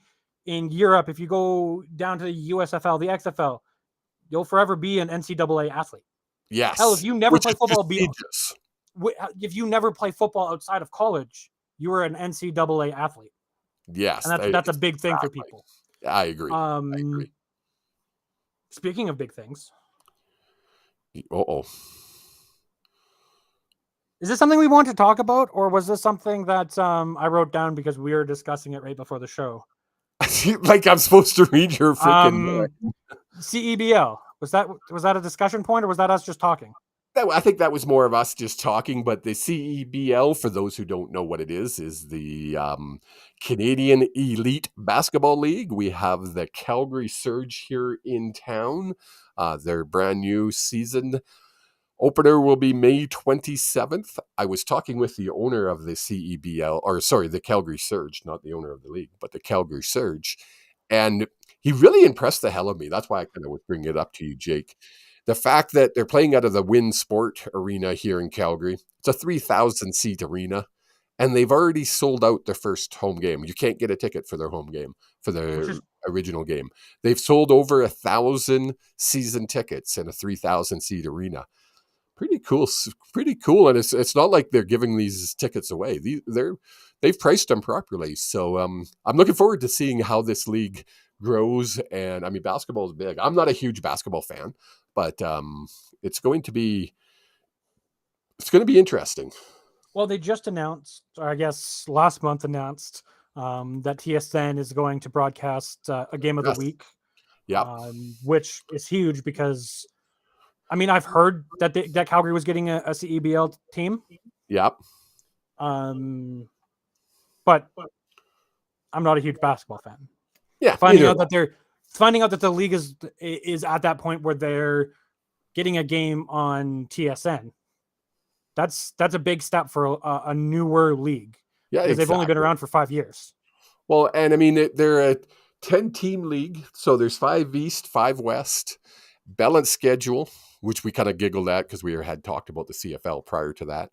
in Europe, if you go down to the USFL, the XFL, you'll forever be an NCAA athlete. Yes. Hell, if you never play football, if you never play football outside of college, you were an NCAA athlete. Yes, and that's a big thing for people. I agree. I agree. Speaking of big things, is this something we want to talk about, or was this something that I wrote down because we were discussing it right before the show? Like I'm supposed to read your freaking CEBL. Was that a discussion point, or was that us just talking? I think that was more of us just talking, but the CEBL, for those who don't know what it is the Canadian Elite Basketball League. We have the Calgary Surge here in town. Their brand new season opener will be May 27th. I was talking with the owner of the the Calgary Surge, not the owner of the league, but the Calgary Surge. And he really impressed the hell of me. That's why I kind of was bringing it up to you, Jake. The fact that they're playing out of the Wynn Sport Arena here in Calgary. It's a 3,000 seat arena. and they've already sold out their first home game. You can't get a ticket for their home game, for Which their is original game. They've sold over 1,000 season tickets in a 3,000 seat arena. Pretty cool. And it's not like they're giving these tickets away. They've priced them properly. So I'm looking forward to seeing how this league grows. And I mean, basketball is big. I'm not a huge basketball fan, but it's going to be interesting. Well, they just announced, or I guess last month announced, that TSN is going to broadcast a game of the week. Yeah. Which is huge because, I mean, I've heard that that Calgary was getting a CEBL team. Yep. But I'm not a huge basketball fan. Yeah. Finding out that the league is at that point where they're getting a game on TSN. That's a big step for a newer league. Yeah, because they've only been around for 5 years. Well, and I mean, they're a 10-team league, so there's 5 East, 5 West, balanced schedule, which we kind of giggled at because we had talked about the CFL prior to that.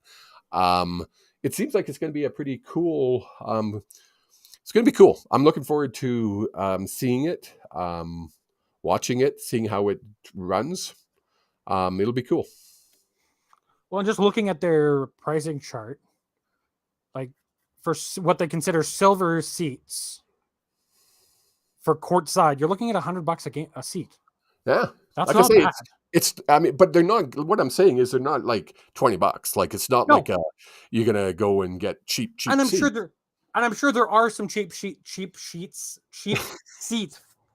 It seems like it's going to be a pretty cool. It's going to be cool. I'm looking forward to seeing it, watching it, seeing how it runs. It'll be cool. Well, and just looking at their pricing chart, like for what they consider silver seats for courtside, you're looking at $100 a seat. Yeah, that's like not bad. It's I mean, but they're not. What I'm saying is they're not like $20. Like it's not like you're gonna go and get cheap. And I'm seats. sure there are some cheap seats,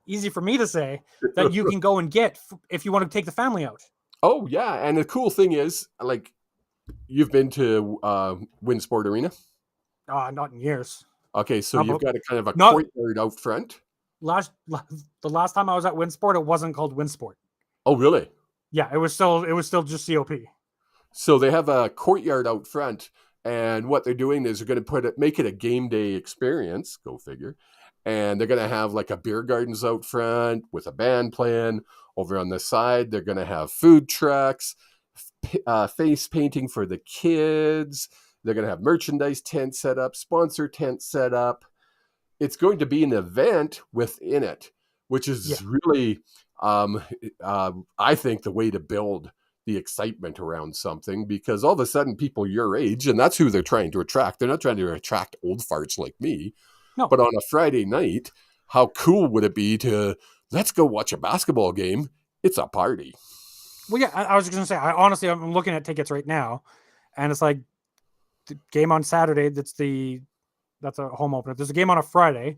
easy for me to say, that you can go and get if you want to take the family out. Oh yeah, and the cool thing is, like, you've been to WinSport Arena? Not in years. Okay, so you've got a kind of a courtyard out front. The last time I was at WinSport, it wasn't called WinSport. Oh really? Yeah, it was still just COP. So they have a courtyard out front, and what they're doing is they're going to make it a game day experience. Go figure. And they're going to have like a beer gardens out front with a band playing. Over on the side, they're going to have food trucks, face painting for the kids. They're going to have merchandise tent set up, sponsor tent set up. It's going to be an event within it, which is really, I think, the way to build the excitement around something, because all of a sudden people your age, and that's who they're trying to attract. They're not trying to attract old farts like me. No. But on a Friday night, how cool would it be to let's go watch a basketball game? It's a party. Well, yeah, I was just going to say, I'm looking at tickets right now, and it's like the game on Saturday. That's a home opener. There's a game on a Friday.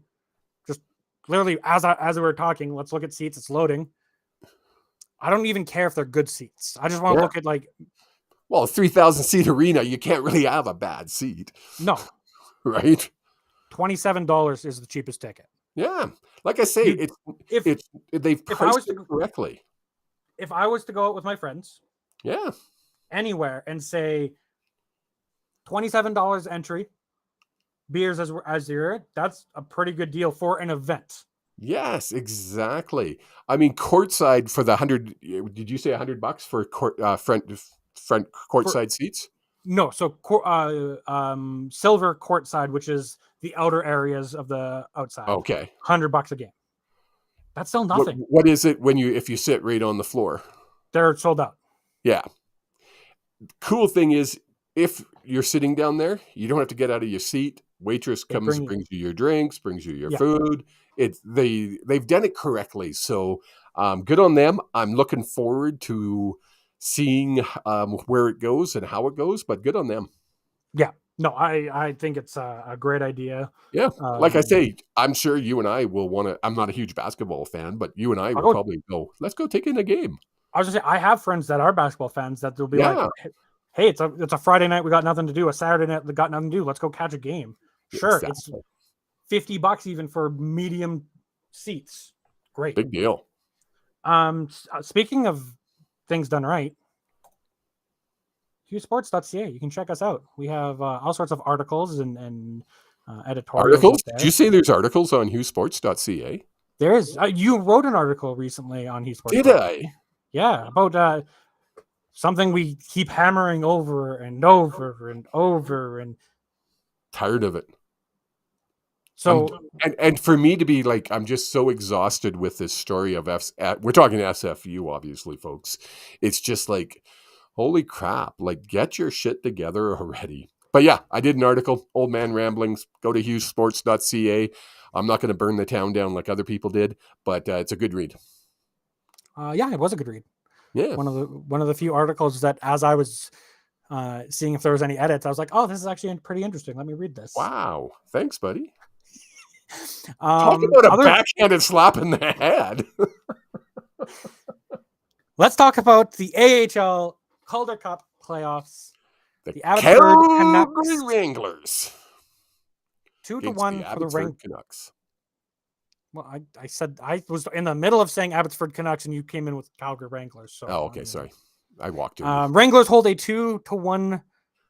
Just literally as we were talking, let's look at seats. It's loading. I don't even care if they're good seats. I just want to look at well, a 3,000 seat arena. You can't really have a bad seat. No. Right. $27 is the cheapest ticket. Yeah. Like I say, they've priced it correctly. If I was to go out with my friends, anywhere, and say $27 entry, beers as zero, that's a pretty good deal for an event. Yes, exactly. I mean, courtside for the 100. Did you say $100 for front courtside seats? No, so silver courtside, which is the outer areas of the outside. Okay, $100 a game. That's still nothing. What is it if you sit right on the floor? They're sold out. Yeah. Cool thing is, if you're sitting down there, you don't have to get out of your seat. Waitress comes, brings you your drinks, brings you your food. They've done it correctly. So good on them. I'm looking forward to seeing where it goes and how it goes, but good on them. Yeah. No, I think it's a great idea. Yeah. Like I say, I'm sure you and I will want to. I'm not a huge basketball fan, but you and I will probably go, let's go take in a game. I was going to say, I have friends that are basketball fans that they'll be like, hey, it's a Friday night. We got nothing to do. A Saturday night, we got nothing to do. Let's go catch a game. Sure. Exactly. It's $50 even for medium seats. Great. Big deal. Speaking of things done right, HughesSports.ca. You can check us out. We have all sorts of articles and editorials. Articles? Did you say there's articles on HughesSports.ca? There is. You wrote an article recently on HughesSports. Did I? Yeah, about something we keep hammering over and over and over. And Tired of it. So And for me to be like, I'm just so exhausted with this story of we're talking SFU, obviously, folks. It's just like, holy crap, like get your shit together already. But yeah, I did an article, Old Man Ramblings. Go to hughesports.ca. I'm not going to burn the town down like other people did, but it's a good read. yeah, it was a good read. Yeah. One of the few articles that, as I was seeing if there was any edits, I was like, oh, this is actually pretty interesting. Let me read this. Wow. Thanks, buddy. Talk about a backhanded slap in the head. Let's talk about the AHL Calder Cup playoffs. The Abbotsford Calgary Canucks. Wranglers. 2-1 for the Wranglers. Canucks. Well, I said I was in the middle of saying Abbotsford Canucks, and you came in with Calgary Wranglers. So, okay, sorry, I walked in. Wranglers hold a 2-1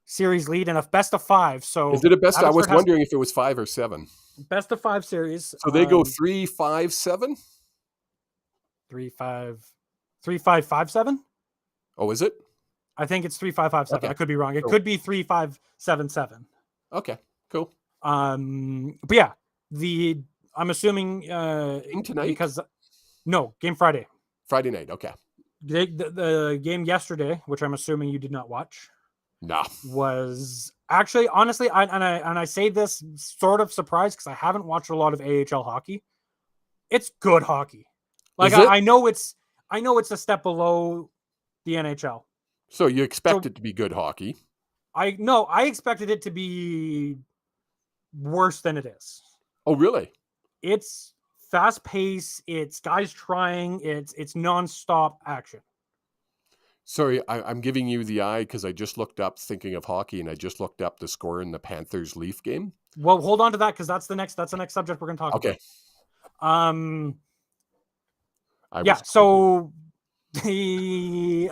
series lead and a best of 5. So is it a best? I was wondering if it was 5 or 7. Best of 5 series. So they go 3-5-7. 3-5, 3-5-5-7. Oh, is it? I think it's 3-5-5-7. Okay. I could be wrong. It could be 3-5-7-7. Okay, cool. But yeah, I'm assuming game tonight, because no game Friday night. Okay. The game yesterday, which I'm assuming you did not watch, no, was actually honestly, I say this sort of surprised because I haven't watched a lot of AHL hockey. It's good hockey. Like I know it's a step below the NHL. So you expect it to be good hockey? I expected it to be worse than it is. Oh, really? It's fast paced. It's guys trying. It's nonstop action. Sorry, I'm giving you the eye because I just looked up, thinking of hockey, and I just looked up the score in the Panthers-Leaf game. Well, hold on to that because that's the next subject we're going to talk about. Okay. So the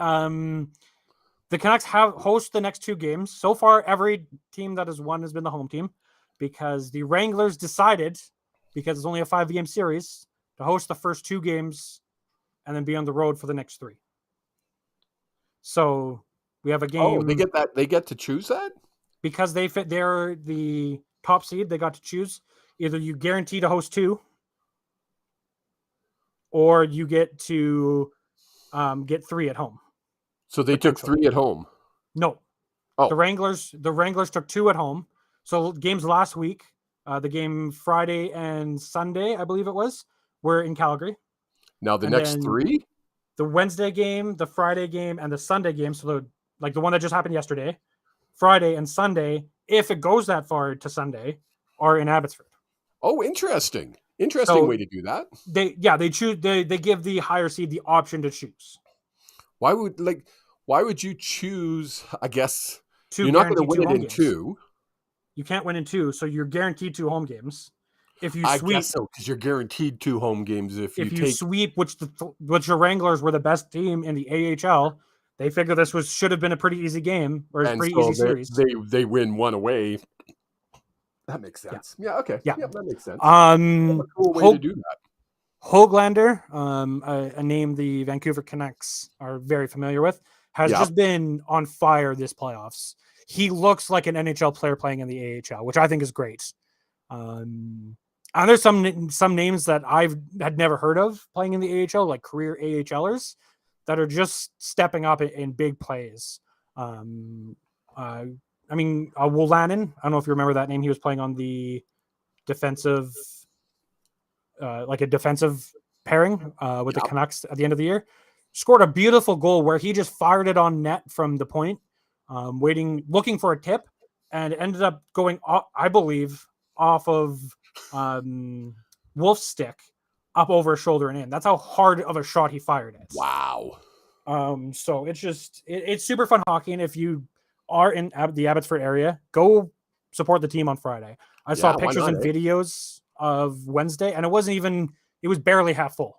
Canucks host the next 2 games. So far, every team that has won has been the home team because the Wranglers decided, because it's only a 5-game series, to host the first 2 games and then be on the road for the next 3. So we have a game. Oh, they get that. They get to choose that because they're the top seed. They got to choose either you guarantee to host 2, or you get to get 3 at home. So they took 3 at home. No. Oh. The Wranglers took 2 at home. So games last week, the game Friday and Sunday, I believe it was, were in Calgary. Now the next 3? The Wednesday game, the Friday game, and the Sunday game. So the one that just happened yesterday, Friday and Sunday, if it goes that far to Sunday, are in Abbotsford. Oh, interesting. Interesting way to do that. They choose. They give the higher seed the option to choose. Why would you choose? I guess you're not going to win it in 2. You can't win in 2, so you're guaranteed 2 home games. If you sweep, I guess so, because you're guaranteed 2 home games. If you sweep, which the Wranglers were the best team in the AHL, they figure this should have been a pretty easy game or a pretty easy series. They win 1 away. That makes sense. Yeah. Okay. Yeah, that makes sense. A cool way to do that. Hoglander, a name the Vancouver Canucks are very familiar with, has just been on fire this playoffs. He looks like an NHL player playing in the AHL, which I think is great. And there's some names that had never heard of playing in the AHL, like career AHLers, that are just stepping up in big plays. Wolanin, I don't know if you remember that name. He was playing on the defensive, like a defensive pairing with the Canucks at the end of the year. Scored a beautiful goal where he just fired it on net from the point, looking for a tip, and ended up going, I believe, off of Wolf's stick up over his shoulder and in. That's how hard of a shot he fired it. Wow. So it's super fun hockey, and if you are in the Abbotsford area, go support the team on Friday. I saw pictures and videos of Wednesday, and it was barely half full,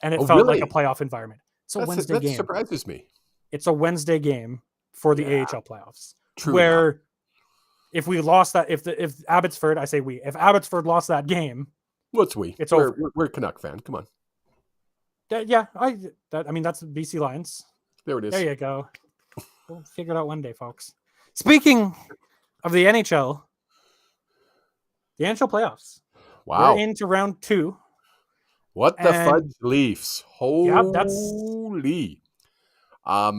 and it felt like a playoff environment. It's a Wednesday game. That surprises me. It's a Wednesday game for the AHL playoffs. True where enough. If we lost that, if Abbotsford, I say if Abbotsford lost that game, what's we? It's over. We're a Canuck fan. Come on. That's BC Lions. There it is. There you go. We'll figure it out one day, folks. Speaking of the NHL, The NHL playoffs. Wow. We're into round 2. What the And fudge Leafs? yeah, that's Holy. I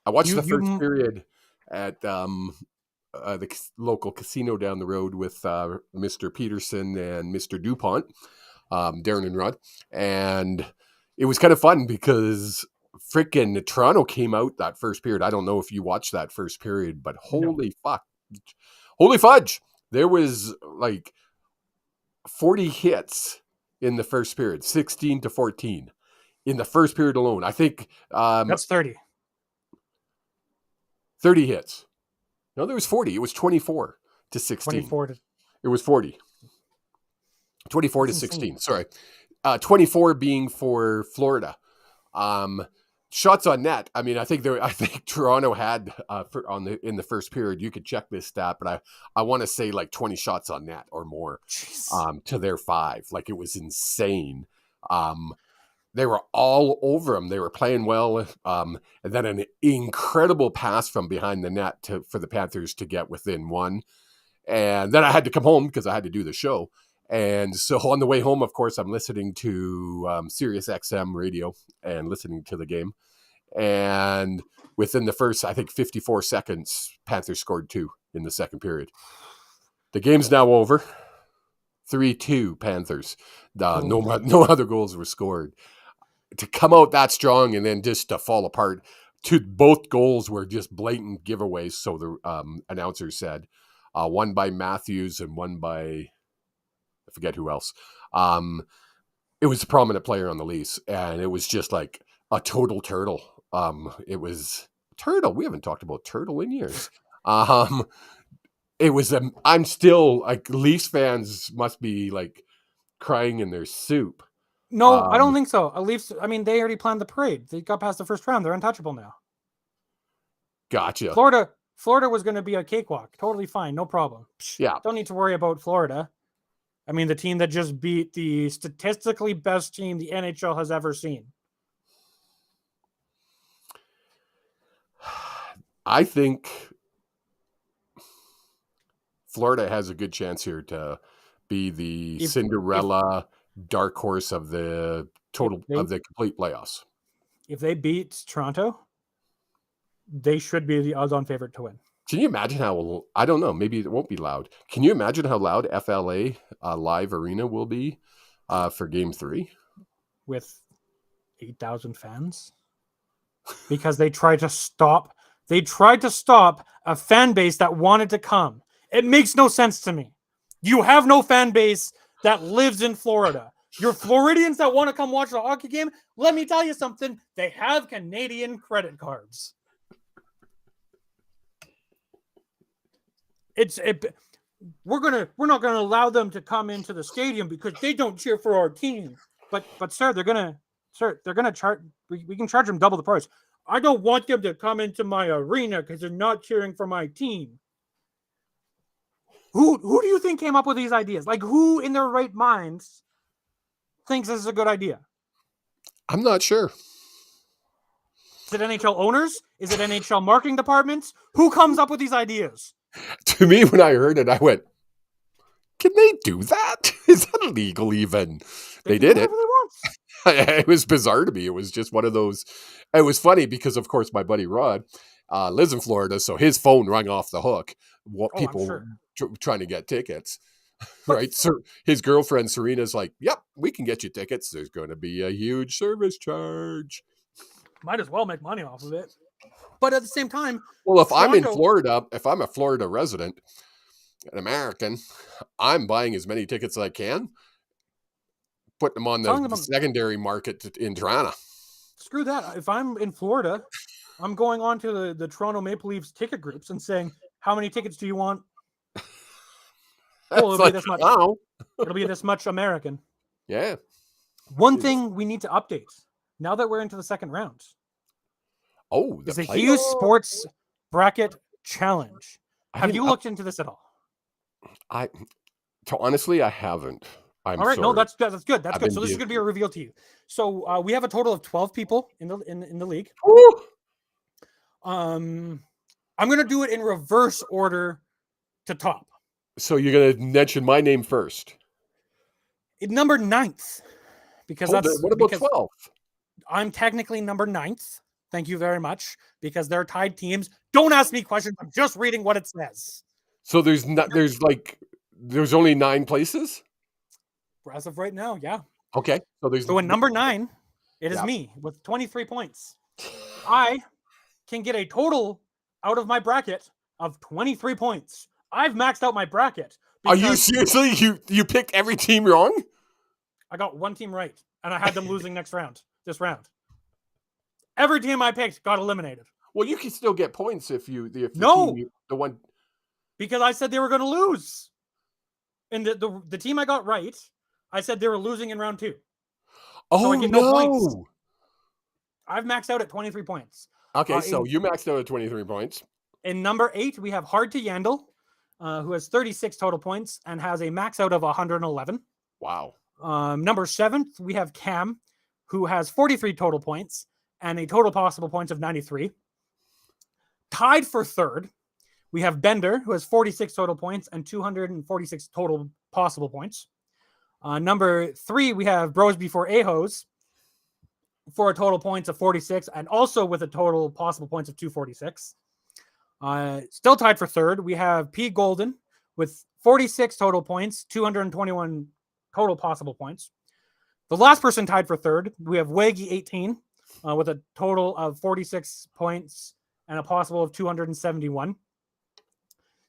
watched the first period at the local casino down the road with Mr. Peterson and Mr. DuPont, Darren and Rod. And it was kind of fun because freaking Toronto came out that first period. I don't know if you watched that first period, but holy fuck. Holy fudge. There was like 40 hits in the first period, 16-14 in the first period alone. I think that's 30. 30 hits. No, there was 40. It was 24-16. It was 40. 24-16. Sorry. 24 being for Florida. Shots on net. I mean, I think Toronto had in the first period. You could check this stat, but I want to say like 20 shots on net or more to their 5. Like it was insane. They were all over them. They were playing well. And then an incredible pass from behind the net for the Panthers to get within 1. And then I had to come home because I had to do the show. And so on the way home, of course, I'm listening to Sirius XM radio and listening to the game. And within the first, I think, 54 seconds, Panthers scored 2 in the second period. The game's now over. 3-2 Panthers. No other goals were scored. To come out that strong and then just to fall apart. Both goals were just blatant giveaways, so the announcer said. One by Matthews and one by, I forget who else. It was a prominent player on the Leafs, and it was just like a total turtle. It was turtle. We haven't talked about turtle in years. It was. I'm still like Leafs fans must be like crying in their soup. No, I don't think so. Leafs. I mean, they already planned the parade. They got past the first round. They're untouchable now. Gotcha. Florida was going to be a cakewalk. Totally fine. No problem. Yeah. Don't need to worry about Florida. I mean, the team that just beat the statistically best team the NHL has ever seen. I think Florida has a good chance here to be the Cinderella dark horse of the complete playoffs. If they beat Toronto, they should be the odds-on favorite to win. Can you imagine how, I don't know, maybe it won't be loud. Can you imagine how loud FLA Live Arena will be for Game 3? With 8,000 fans? Because they tried to stop a fan base that wanted to come. It makes no sense to me. You have no fan base that lives in Florida. Your Floridians that want to come watch the hockey game, let me tell you something. They have Canadian credit cards. We're not gonna allow them to come into the stadium because they don't cheer for our team. But sir, they're gonna charge. We can charge them double the price. I don't want them to come into my arena because they're not cheering for my team. Who do you think came up with these ideas? Like, who in their right minds thinks this is a good idea? I'm not sure. Is it NHL owners? Is it NHL marketing departments? Who comes up with these ideas? To me, when I heard it, I went, can they do that? Is that illegal even? They did it. It was bizarre to me. It was just one of those. It was funny because, of course, my buddy Rod lives in Florida, so his phone rang off the hook. People trying to get tickets, right? So his girlfriend Serena's like, "Yep, we can get you tickets. There's going to be a huge service charge. Might as well make money off of it." But at the same time, well, if I'm in Florida, if I'm a Florida resident, an American, I'm buying as many tickets as I can, putting them on the secondary market in Toronto. Screw that. If I'm in Florida, I'm going on to the Toronto Maple Leafs ticket groups and saying, how many tickets do you want? Well, it'll be this much. Wow. It'll be this much American. Yeah. One thing we need to update, now that we're into the second round, is the Hughes Sports Bracket Challenge. Have you looked into this at all? Honestly, I haven't. All right, sorry. No, that's good. That's good. So this is going to be a reveal to you. So we have a total of 12 people in the league. Woo! I'm going to do it in reverse order to top. So you're going to mention my name first. Number 9th, because Hold it. that's What about because 12? I'm technically number 9th. Thank you very much, because they're tied teams. Don't ask me questions. I'm just reading what it says. So there's only 9 places? As of right now, yeah. Okay. So in number 9, it is me with 23 points. I can get a total out of my bracket of 23 points. I've maxed out my bracket. Are you seriously? You picked every team wrong? I got one team right, and I had them losing this round. Every team I picked got eliminated. Well, you can still get points if the No, team, the one, because I said they were going to lose. And the team I got right, I said they were losing in round 2. Oh, so I get no points. I've maxed out at 23 points. Okay, so you maxed out at 23 points. In number 8, we have Hard to Yandle, who has 36 total points and has a max out of 111. Wow. Number 7, we have Cam, who has 43 total points and a total possible points of 93. Tied for 3rd, we have Bender, who has 46 total points and 246 total possible points. Number 3, we have Bros Before Ahos for a total points of 46 and also with a total possible points of 246. Still tied for 3rd, we have P Golden with 46 total points, 221 total possible points. The last person tied for 3rd, we have Waggy 18 with a total of 46 points and a possible of 271.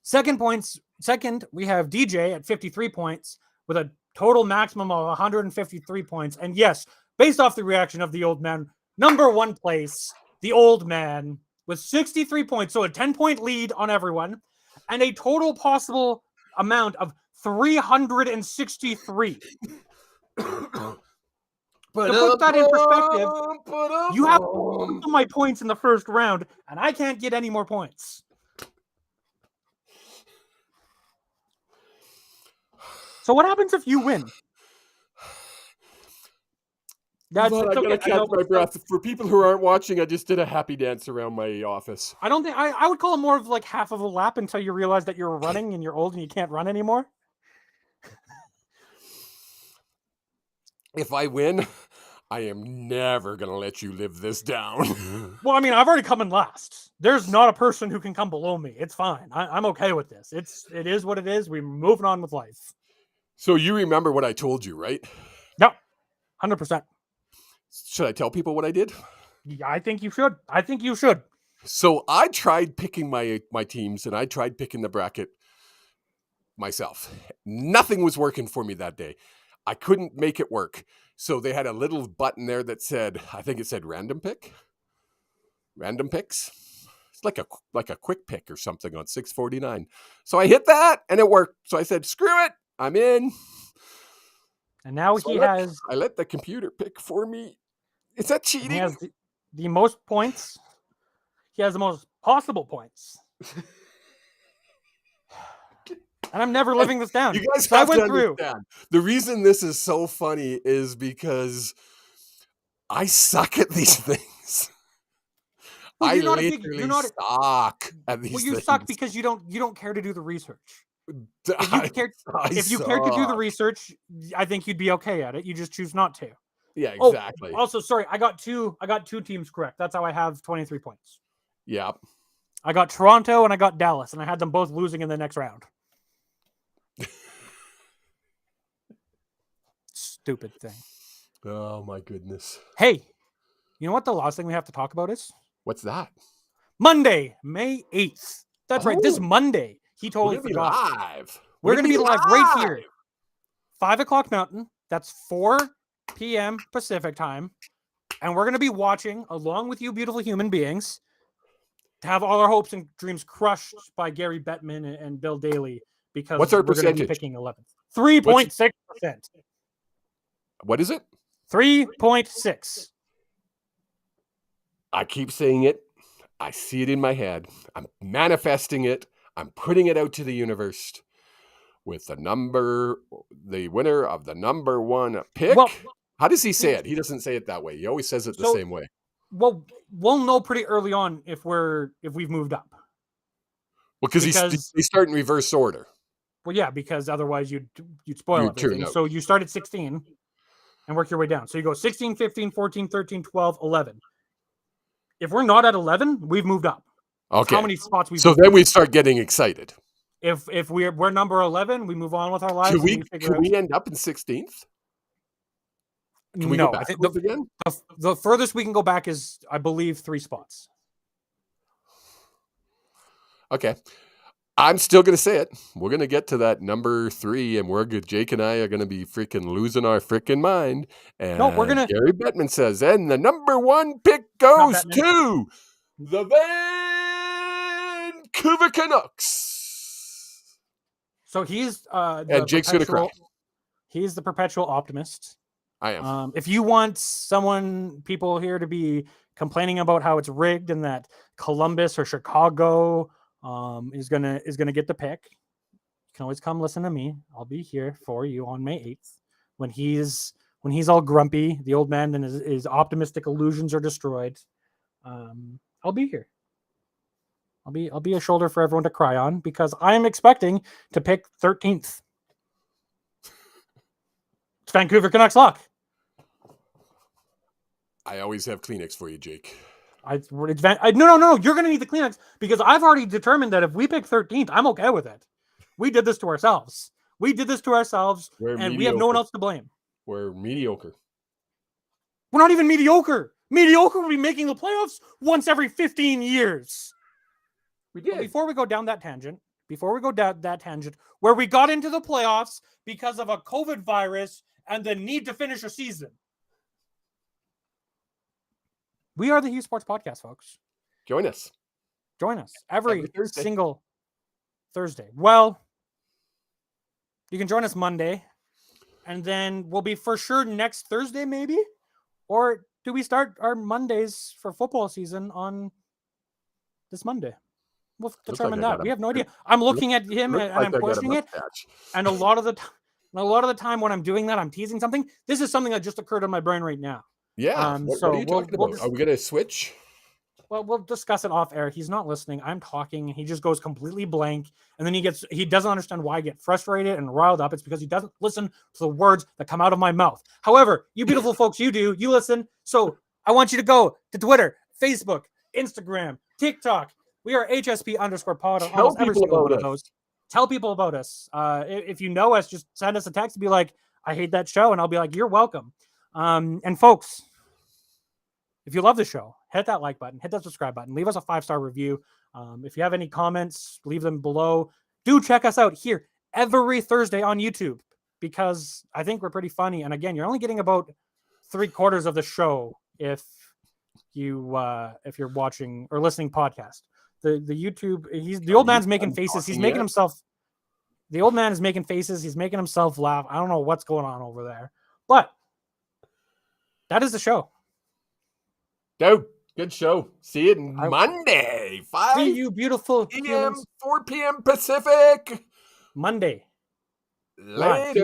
Second, we have DJ at 53 points with a total maximum of 153 points. And yes, based off the reaction of the old man, number 1 place, the old man with 63 points. So a 10-point lead on everyone and a total possible amount of 363. To put that in perspective, you have my points in the first round, and I can't get any more points. So what happens if you win? I gotta catch my breath. For people who aren't watching, I just did a happy dance around my office. I don't think I would call it more of like half of a lap until you realize that you're running and you're old and you can't run anymore. If I win, I am never going to let you live this down. Well, I mean, I've already come in last. There's not a person who can come below me. It's fine. I'm okay with this. It is what it is. We're moving on with life. So you remember what I told you, right? No, 100%. Should I tell people what I did? Yeah, I think you should. So I tried picking my teams, and I tried picking the bracket myself. Nothing was working for me that day. I couldn't make it work. So they had a little button there that said, I think it said random picks. It's like a quick pick or something on 649. So I hit that and it worked. So I said, screw it, I'm in. And now I let the computer pick for me. Is that cheating? He has the most points. He has the most possible points. And I'm never living this down. You guys have to understand. The reason this is so funny is because I suck at these things. Well, I literally suck at these things. Well, you suck because you don't care to do the research. If you cared to do the research, I think you'd be okay at it. You just choose not to. Yeah, exactly. Oh, also, sorry, I got two teams correct. That's how I have 23 points. Yeah. I got Toronto and I got Dallas, and I had them both losing in the next round. Stupid thing. Oh my goodness. Hey, you know what the last thing we have to talk about is? What's that? Monday, May 8th. That's right, this Monday. He totally forgot. We're going to be live right here. 5 o'clock Mountain. That's 4 p.m. Pacific time. And we're going to be watching, along with you beautiful human beings, to have all our hopes and dreams crushed by Gary Bettman and Bill Daly. Because what's our we're percentage? Going to be picking 11th. 3.6%. What is it? 3.6. I keep saying it. I see it in my head. I'm manifesting it. I'm putting it out to the universe with the winner of the number 1 pick. Well, how does he say it? He doesn't say it that way. He always says it the same way. Well, we'll know pretty early on if we've moved up. Well, because they start in reverse order. Well, yeah, because otherwise you'd spoil You'd turn everything. out. So you start at 16 and work your way down. So you go 16, 15, 14, 13, 12, 11. If we're not at 11, we've moved up. That's Okay. how many spots we've So moved then up. we start getting excited. If we're number 11, we move on with our lives. Can we end up in 16th? Can we go No, I think backwards again? the furthest we can go back is, I believe, 3 spots. Okay. I'm still going to say it. We're going to get to that number 3, and we're good. Jake and I are going to be freaking losing our freaking mind. And No, we're gonna. Gary Bettman says, and the number 1 pick goes Bettman. to the Vancouver Canucks. So he's And Jake's going to cry. He's the perpetual optimist. I am. If you want people here to be complaining about how it's rigged and that Columbus or Chicago is gonna get the pick, you can always come listen to me. I'll be here for you on May 8th when he's all grumpy, the old man, and his optimistic illusions are destroyed. I'll be here. I'll be a shoulder for everyone to cry on, because I am expecting to pick 13th. It's Vancouver Canucks luck. I always have Kleenex for you, Jake. No. You're going to need the Kleenex, because I've already determined that if we pick 13th, I'm okay with it. We did this to ourselves. We have no one else to blame. We're mediocre. We're not even mediocre. Mediocre will be making the playoffs once every 15 years. We did. But before we go down that tangent, where we got into the playoffs because of a COVID virus and the need to finish a season. We are the Hughes Sports Podcast, folks. Join us every single Thursday. Well, you can join us Monday, and then we'll be for sure next Thursday, maybe? Or do we start our Mondays for football season on this Monday? We'll determine that. We have no idea. I'm looking at him and I'm pushing it. And a lot of the time when I'm doing that, I'm teasing something. This is something that just occurred in my brain right now. Yeah. What are you talking about? Are we going to switch? Well, we'll discuss it off air. He's not listening. I'm talking. He just goes completely blank. And then he doesn't understand why I get frustrated and riled up. It's because he doesn't listen to the words that come out of my mouth. However, you beautiful folks, you do. You listen. So I want you to go to Twitter, Facebook, Instagram, TikTok. We are HSP_pod on almost every single one of those. Tell people about us. If you know us, just send us a text and be like, I hate that show. And I'll be like, you're welcome. And folks, if you love the show, hit that like button, hit that subscribe button, leave us a 5-star review. If you have any comments, leave them below. Do check us out here every Thursday on YouTube, because I think we're pretty funny. And again, you're only getting about 3/4 of the show if you're watching or listening podcast. The YouTube, the old man's making faces. He's making himself. The old man is making faces. He's making himself laugh. I don't know what's going on over there, but that is the show. Dope. Good show. See you Monday. 5 See you beautiful p.m. 4 p.m. Pacific. Monday. Later.